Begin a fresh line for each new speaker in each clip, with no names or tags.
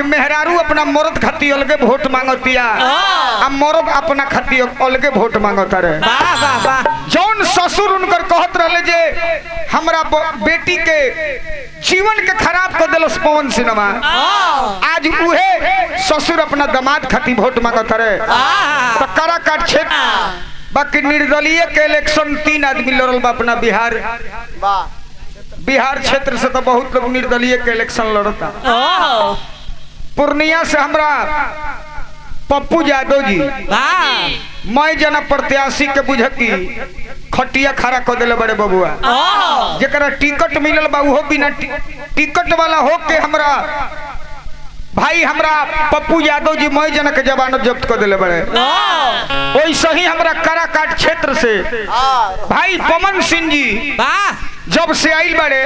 कि मेहरारू अपना मर्द खाती अलगे वोट मांगतिया आ मर्द अपना खाती अलगे वोट मांगता रहे। जौन ससुर उनकर कहत रहे जे हमरा बेटी के जीवन के खराब कर दिलस पवन सिन्हा, आज उहे ससुर अपना दामाद खाती वोट मांगता रहे। तो काराकाट क्षेत्र बाकी निर्दलीय के इलेक्शन 3 आदमी लड़ल बा अपना बिहार क्षेत्र से तो बहुत लोग निर्दलीय के इलेक्शन लड़ता। पूर्णिया से हमरा पप्पू यादव जी मैं जना प्रत्याशी के बुझकी खटिया खड़ा कर दिले बड़े बबुआ, जरा टिकट मिलल बा उहो बिना टिकट वाला हो के हमरा भाई हमरा पप्पू यादव जी मैं जना के जमानत जब्त कर दिले बड़े। वैसे ही हमरा काराकाट क्षेत्र से भाई पवन सिंह जी जब से आइल बड़े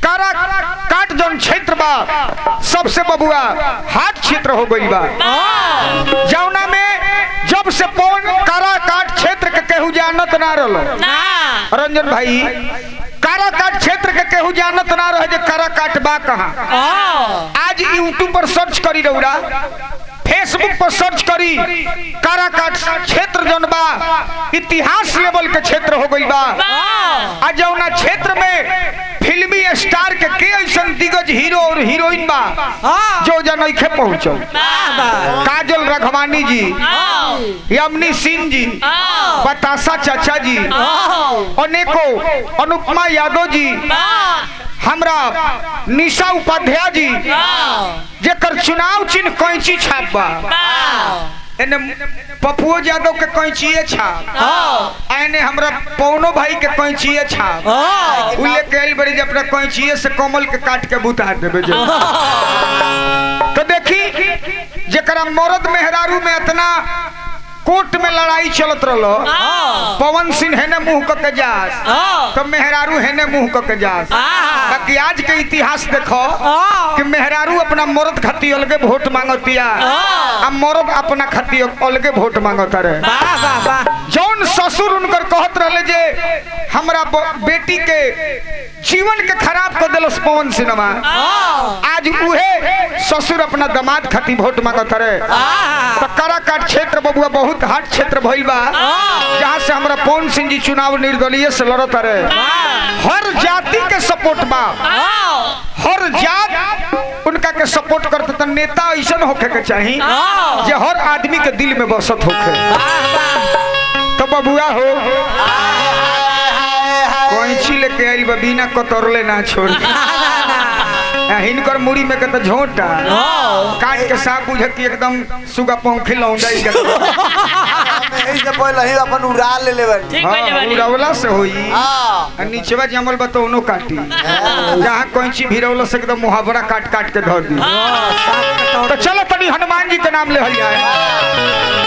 काराकाट जौन क्षेत्र बा सबसे बबुआ हाट क्षेत्र हो गई बा, जौना में जब से पवन काराकाट क्षेत्र के केहू जानत ना रहो रंजन भाई, काराकाट क्षेत्र के केहू जानत ना रहे जे काराकाट बा कहाँ। आज यूट्यूब पर सर्च करी रउरा, फेसबुक पर सर्च करी, काराकाट क्षेत्र जौन बा इतिहास लेवल के क्षेत्र हो गई बा। आज जौना क्षेत्र में फिल्मी स्टार के ऐसा दिग्गज हीरो और हीरोइन बा जो जनइखे पहुंचो, काजल राघवानी जी, यमुनी सिंह जी, बतासा चाचा जी, अनेकों अनुपमा यादव जी, हमरा निशा उपाध्याय जी जेकर चुनाव चिन्ह कैंची छाप बा, एने पप्पू यादव के कैंचिए छाप, एने हमरा पवनो भाई के कैंचिए छाप, उ लेके आइल बड़ी जे अपना कैंचिए से कमल के काट के बुता देबे। तो देखी जेकरा मर्द मेहरारू में इतना कोर्ट में लड़ाई चलत रहो, पवन सिंह है ने मुंह के जास तो मेहरारू है ने मुंह के जास। बाकी आज के इतिहास देखो कि मेहरारू अपना मर्द खाती अलगे वोट मांगतिया आ मर्द अपना खाती अलगे वोट मांगता रहे। जौन ससुर उनकर कहत रहे जे हमरा बेटी के जीवन के खराब कर दिलस पवन सिन्हा, आज उहे ससुर अपना दामाद खाती वोट मांगता रहे। तो काराकाट क्षेत्र बबुआ बहुत हाट क्षेत्र भइल बा, जहाँ से हमरा पवन सिंह जी चुनाव निर्दलीय से लड़त रहे। हर जाति के सपोर्ट बा, हर जात उनका के सपोर्ट करते। तो नेता ऐसा होके के चाहिए जे हर आदमी के दिल में बसत होके। तो बबुआ हो कैंची लेके आइल बा बिना कतरले ना छोड़, हिनकर मुड़ी में के तो झोंटा काट के साफ बुझ के एकदम सुगा पंखी लौंडाई के
यही से पहले ही अपन उड़ा ले लेबे।
हां उड़ावला से होई, हां नीचेवा जमल बा तो ओनो काटी, जहां कैंची भिरौला से एकदम मुहावरा काट काट के धर दी। तो चलो तनी हनुमान जी के नाम ले हल जाए।